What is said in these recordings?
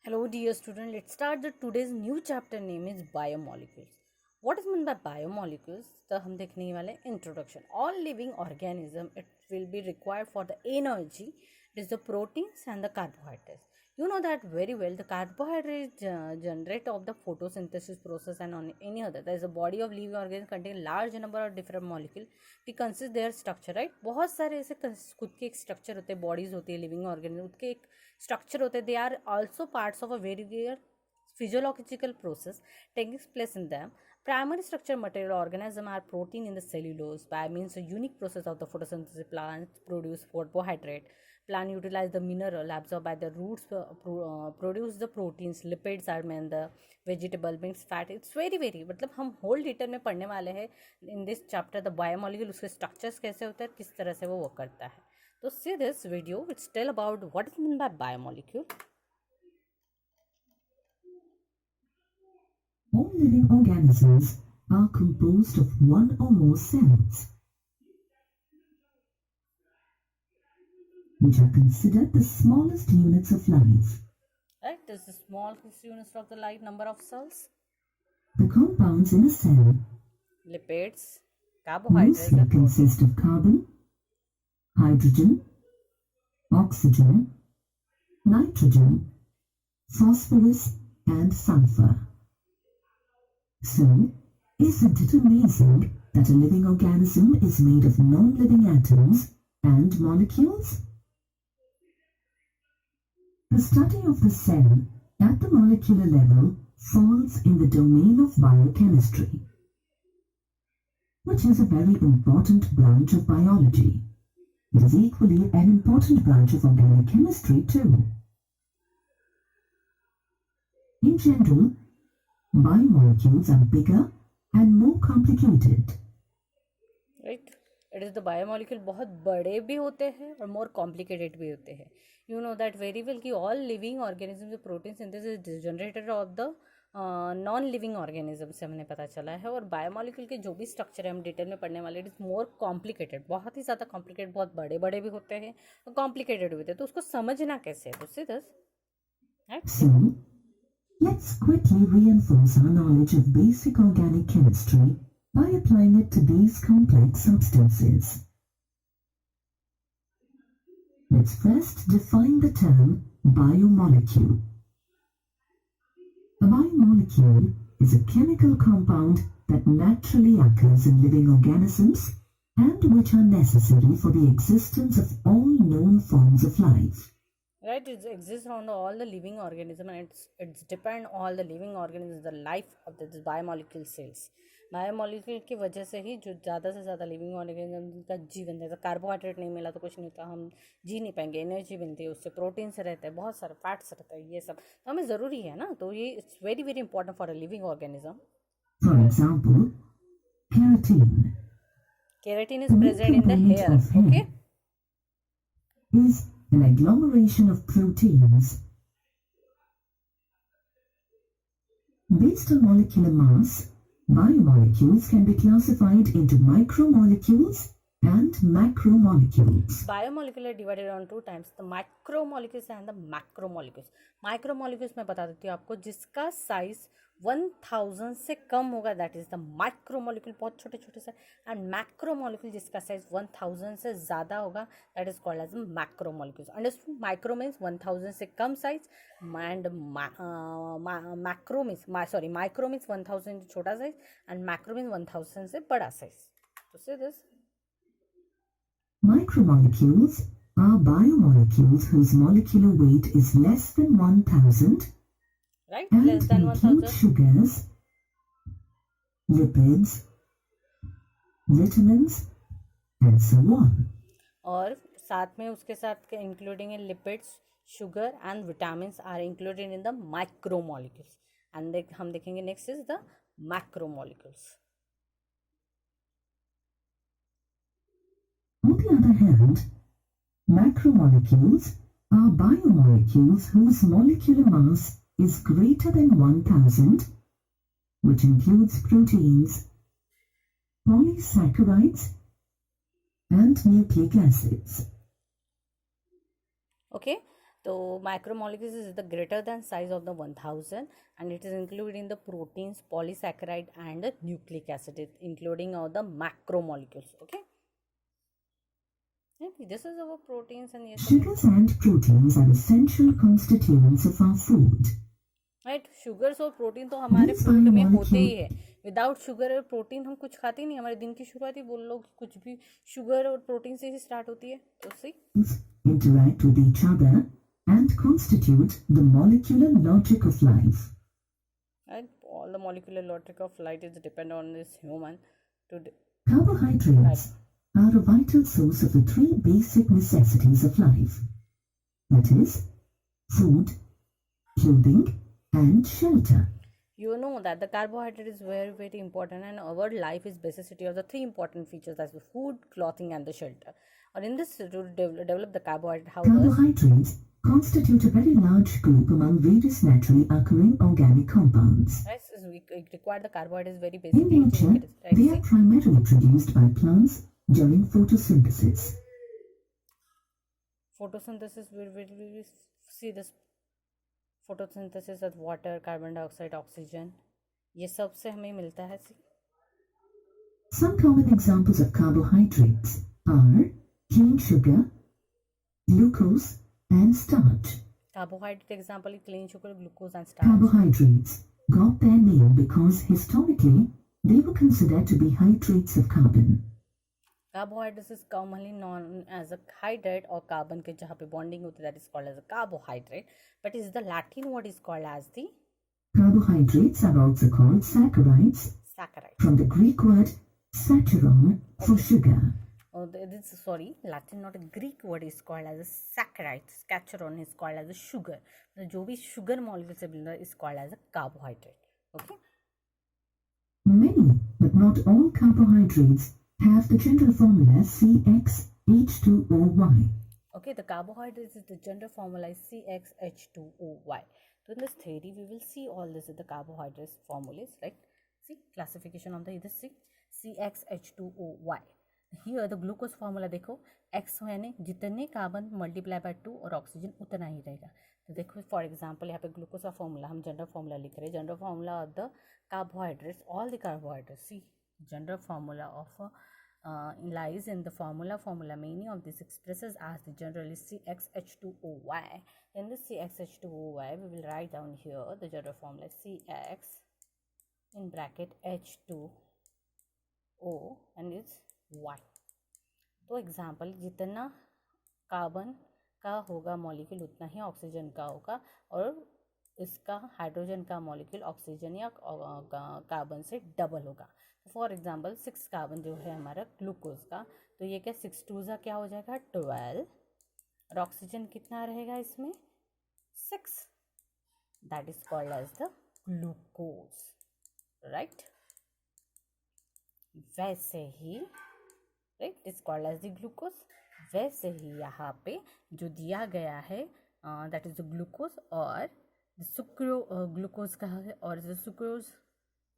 Hello dear student, let's start the today's new chapter name is Biomolecules. What is meant by biomolecules? तो हम देखने वाले introduction. All living organism it will be required for the energy. It is the proteins and the carbohydrates. You know that very well. The carbohydrates generate of the photosynthesis process and on any other. There is a body of living organism contain large number of different molecules. We consider their structure, right? बहुत सारे ऐसे खुद के एक structure होते हैं, bodies होती है लिविंग ऑर्गेनिज्म, उसके एक स्ट्रक्चर होते हैं. They are also parts of a very rare physiological process taking place in them. Primary structure material organism are protein in the cellulose by means a unique process of the photosynthesis. Plants produce carbohydrate. Plant utilize the mineral absorbed by the roots, produce the proteins. Lipids are in the vegetable means fat. It's very मतलब हम whole detail में पढ़ने वाले हैं in this chapter the biomolecule. उसके structures कैसे होते हैं, किस तरह से वो वर्क करता है. तो see this video it's tell about what is mean by biomolecule. All living organisms are composed of one or more cells, which are considered the smallest units of life. Right, this is the smallest units of the life number of cells. The compounds in a cell Lipids, carbohydrates, mostly and proteins. consist of carbon, hydrogen, oxygen, nitrogen, phosphorus, and sulfur. So, isn't it amazing that a living organism is made of non-living atoms and molecules? The study of the cell at the molecular level falls in the domain of biochemistry, which is a very important branch of biology. It is equally an important branch of organic chemistry too. In general, biomolecules are bigger and more complicated. Right, it is the biomolecule बहुत बड़े भी होते हैं और more complicated भी होते हैं. You know that very well कि all living organisms of protein synthesis is generated of the non living organism से हमने पता चला है. और बायोमोलिक्यूल के जो भी स्ट्रक्चर है हम डिटेल में पढ़ने वाले. इट इज़ मोर कॉम्प्लिकेटेड, बहुत ही ज़्यादा कॉम्प्लिकेटेड, बहुत बड़े बड़े भी होते हैं और कॉम्प्लिकेटेड भी होते हैं. तो उसको समझना कैसे है, तो see this right. So, let's quickly reinforce our knowledge of basic organic chemistry by applying it to these complex substances. Let's first define the term biomolecule. A biomolecule is a chemical compound that naturally occurs in living organisms and which are necessary for the existence of all known forms of life. Right, it exists on all the living organism and it's depend all the living organisms the life of this biomolecule cells. Biomolecule की वजह से ही जो ज़्यादा से ज़्यादा living organism का जीवन रहता है. कार्बोहाइड्रेट नहीं मिला तो कुछ नहीं होता, हम जी नहीं पाएंगे. एनर्जी मिलती है उससे, प्रोटीन से रहता है, बहुत सारे फैट्स रहता है, ये सब तो हमें ज़रूरी है ना. तो ये it's very important for a living organism. For example, keratin. Keratin is present in the hair. Okay, Is an agglomeration of proteins. Based on molecular mass, biomolecules can be classified into micromolecules and macromolecules. Biomolecule divided on two times, the micromolecules and the macromolecules. Micromolecules मैं बता देती हूँ आपको, जिसका size 1000 से कम होगा that is the micromolecule, बहुत छोटे छोटे से. एंड मैक्रोमोलिक्यूल जिसका साइज 1000 से ज़्यादा होगा that is called as macromolecules. Understood. Micro means 1000 से कम size and macro means micro means 1000 छोटा साइज एंड मैक्रो मीन्स 1000 से बड़ा साइज. तो से this Micromolecules are biomolecules whose molecular weight is less than 1000 right, and less than include 1000. sugars, lipids, vitamins, and so on. और साथ में उसके साथ including in lipids, sugar and vitamins are included in the micromolecules. And हम देखेंगे next is the macromolecules. On the other hand, macromolecules are biomolecules whose molecular mass is greater than 1000, which includes proteins, polysaccharides, and nucleic acids. Okay, So macromolecules is the greater than size of the 1000, and it is included in the proteins, polysaccharide, and the nucleic acid, including all the macromolecules. Okay, this is our proteins and yes, Sugars and proteins are essential constituents of our food. Right. Sugars और protein तो हमारे food में होते ही है. Without sugar और protein हम कुछ खाते ही नहीं. हमारे दिन की शुरुआत ही बोल लो कि कुछ भी शुगर और प्रोटीन से ही स्टार्ट होती है. तो सी interact with each other and constitute the molecular logic of life. Right? All the molecular logic of life is depend on this human. Carbohydrates are a vital source of the three basic necessities of life. That is, food, clothing, and shelter. You know that the carbohydrate is very, very important, and our life is basicity of the three important features, as the food, clothing, and the shelter. Or in this, to develop the carbohydrate, carbohydrates constitute a very large group among various naturally occurring organic compounds. Yes, we require the carbohydrates very basic. In nature, they are primarily produced by plants during photosynthesis. Photosynthesis, we will see this photosynthesis of water, carbon dioxide, oxygen. ये सब से हमें मिलता है. Some common examples of carbohydrates are cane sugar, glucose, and starch. Carbohydrate example is clean sugar, glucose, and starch. Carbohydrates got their name because historically they were considered to be hydrates of carbon. Carbohydrates is commonly known as a hydrate or carbon के जहाँ पे bonding होती है, that is called as a carbohydrate. But is the Latin word is called as the carbohydrates are also called saccharides. Saccharide from the Greek word saccharon for sugar. Oh, this sorry, Latin not a Greek word is called as a saccharide. Saccharon is called as a sugar. जो भी sugar molecule से मिलता है is called as a carbohydrate. Okay. Many, but not all carbohydrates have the general formula CxH2OY. Okay, the carbohydrates is the general formula is CxH2OY. So in this theory, we will see all this is the carbohydrates formulas, right? See classification of the either CxH2OY. Here the glucose formula देखो X यानी जितने carbon multiply by 2 और oxygen उतना ही रहेगा. तो देखो for example यहाँ पे ग्लूकोज का फॉर्मूला हम जनरल फॉर्मूला लिख रहे हैं. General formula of the carbohydrates, all the carbohydrates. See general formula of lies in the formula meaning of this expresses as the general is CxH2OY. In this CxH2OY we will write down here the general formula CX in bracket H2O and it's Y. तो example जितना carbon का होगा molecule उतना ही oxygen का होगा और इसका hydrogen का मॉलिक्यूल ऑक्सीजन या कार्बन से डबल होगा. फॉर एग्जांपल 6 कार्बन जो है हमारा ग्लूकोज का, तो ये क्या 6 2 क्या हो जाएगा 12 और ऑक्सीजन कितना रहेगा इसमें 6. That is called as the glucose, right. वैसे ही right is called as the glucose. वैसे ही यहाँ पे जो दिया गया है दैट इज द ग्लूकोज और ग्लूकोज का है और सुक्रोज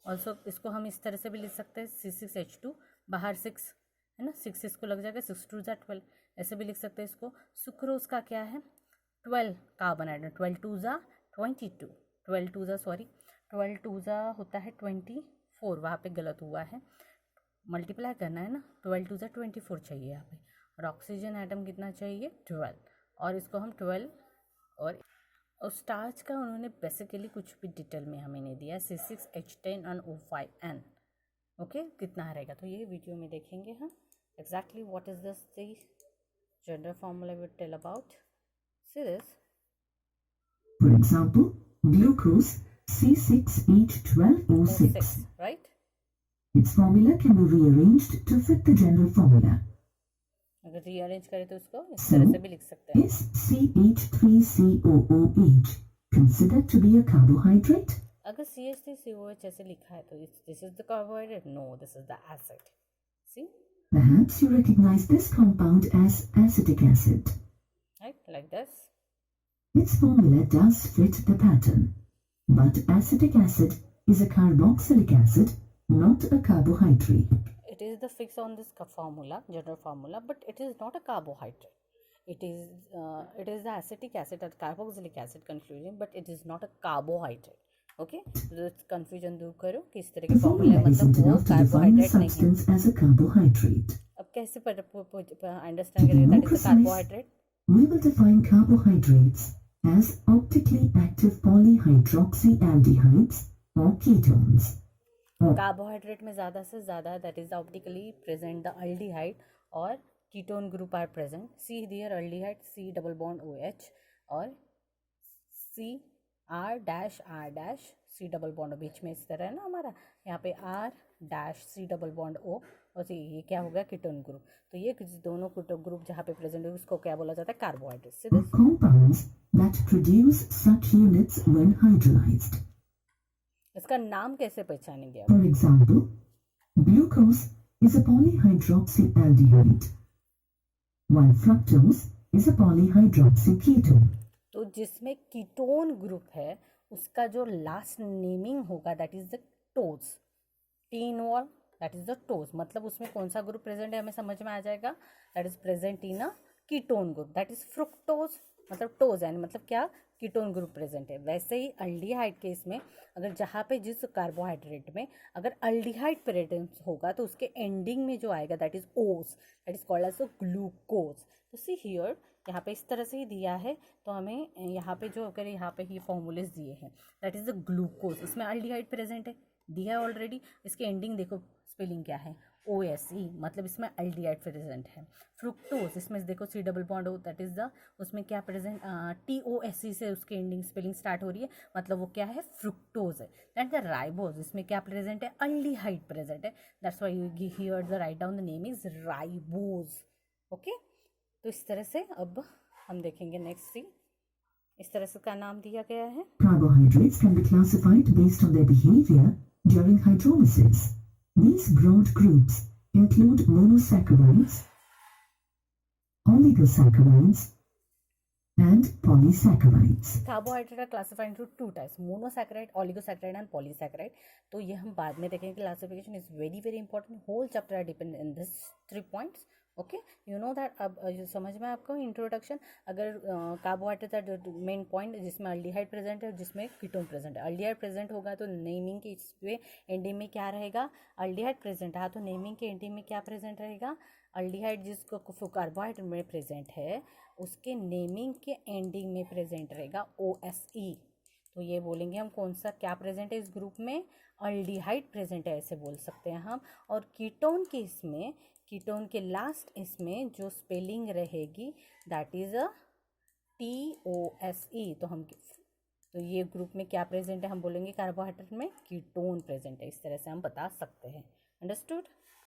ऑल्सो. इसको हम इस तरह से भी लिख सकते हैं C6H2 बाहर 6 है ना, 6 इसको लग जाएगा 6 2 12 ऐसे भी लिख सकते हैं इसको. सुक्रोज का क्या है 12 कार्बन आइटम 12 2 22 12 2 सॉरी 12 2 होता है 24. वहाँ पे गलत हुआ है, मल्टीप्लाई करना है ना. 12 2 24 चाहिए यहाँ पे और ऑक्सीजन आइटम कितना चाहिए 12 और इसको हम 12 और स्टार्च का उन्होंने बेसिकली कुछ भी डिटेल में हमें नहीं दिया. C6H10 and O5N. ओके कितना रहेगा तो ये वीडियो में देखेंगे हम exactly what is this the general formula we tell about. See this for example glucose C6H12O6, right. Its formula can be rearranged to fit the general formula. अगर rearrange करें तो उसको इस तरह से भी लिख सकते हैं. Is CH3COOH considered to be a carbohydrate? अगर CH3COOH ऐसे लिखा है तो this is the carbohydrate. No, this is the acid. See? Perhaps you recognize this compound as acetic acid. Right, like this. Its formula does fit the pattern, but acetic acid is a carboxylic acid, not a carbohydrate. It is the fix on this formula, general formula, but it is not a carbohydrate. it is the acetic acid or carboxylic acid conclusion, but it is not a carbohydrate. Okay, तो confusion दूर करो कि इस तरह The के formula formula मतलब isn't वो enough to define a carbohydrate नहीं है. substance as a carbohydrate. अब कैसे To अंडरस्टैंड be करेंगे more that is the precise, carbohydrate. we will define carbohydrates as optically active polyhydroxyaldehydes or ketones. Carbohydrate में ज़्यादा से ज़्यादा that is optically present the aldehyde और ketone group are present. See here aldehyde C double bond O H और C R dash C double bond बीच में इस तरह है ना हमारा, यहाँ पे R dash C double bond O और सी, ये क्या हो गया कीटोन ग्रुप. तो ये दोनों ग्रुप जहाँ पे प्रेजेंट है उसको क्या बोला जाता है carbohydrate. Compounds that produce such units when hydrolyzed. इसका नाम कैसे पहचानेंगे For आप. example, glucose is a polyhydroxyaldehyde, while fructose is a polyhydroxyketone. तो जिसमें कीटोन ग्रुप है उसका जो लास्ट नेमिंग होगा that is the toes. T involve that is the toes, मतलब उसमें कौन सा ग्रुप प्रेजेंट है हमें समझ में आ जाएगा. That is present in a ketone group that is fructose, मतलब टोज यानी मतलब क्या कीटोन ग्रुप प्रेजेंट है. वैसे ही अल्डिहाइड केस में अगर जहाँ पे जिस कार्बोहाइड्रेट में अगर अल्डिहाइड प्रेजेंस होगा तो उसके एंडिंग में जो आएगा that is ose, that is called as glucose. तो सी हियर यहाँ पे इस तरह से ही दिया है, तो हमें यहाँ पे जो अगर यहाँ पे ये फॉर्मूलेस दिए हैं दैट इज द ग्लूकोज, इसमें अल्डिहाइड प्रेजेंट है, दिया है ऑलरेडी. इसके एंडिंग देखो स्पेलिंग क्या है ओ एस ई, मतलब इसमें अल्डिहाइड प्रेजेंट है. फ्रुक्टोज इसमें देखो see double bond O that is the उसमें क्या present T O S C से उसकी एंडिंग स्पेलिंग स्टार्ट हो रही है, मतलब वो क्या है फ्रुक्टोज है. दैट द राइबोज इसमें क्या प्रेजेंट है अल्डिहाइड प्रेजेंट है, that's why you here the write down the name is ribose. Okay, तो इस तरह से अब हम देखेंगे नेक्स्ट सी. इस तरह से का नाम दिया गया है. Carbohydrates can be classified based on their behavior during hydrolysis. These broad groups include monosaccharides, oligosaccharides, and polysaccharides. Carbohydrate are classified into two types, monosaccharide, oligosaccharide and polysaccharide. तो ये हम बाद में देखेंगे. Classification is very very important. Whole chapter are depend in this 3 points. Okay, you know that. अब समझ में आपको इंट्रोडक्शन. अगर कार्बोहाइड्रेट मेन पॉइंट जिसमें अल्डिहाइड प्रेजेंट है और जिसमें कीटोन प्रेजेंट है. अल्डिहाइड प्रेजेंट होगा तो नेमिंग के इस पे एंडिंग में क्या रहेगा अल्डिहाइड प्रेजेंट है, तो नेमिंग के एंडिंग में क्या प्रेजेंट रहेगा अल्डिहाइड. जिसको कार्बोहाइड्रेट में प्रेजेंट है उसके नेमिंग के एंडिंग में प्रेजेंट रहेगा ओ एस ई. तो ये बोलेंगे हम कौन सा क्या प्रेजेंट है इस ग्रुप में अल्डिहाइड प्रेजेंट है, ऐसे बोल सकते हैं हम. और कीटोन के इसमें कीटोन के लास्ट इसमें जो स्पेलिंग रहेगी that is a T O S E. तो ये ग्रुप में क्या प्रेजेंट है हम बोलेंगे कार्बोहाइड्रेट में कीटोन प्रेजेंट है. इस तरह से हम बता सकते हैं. अंडरस्टूड.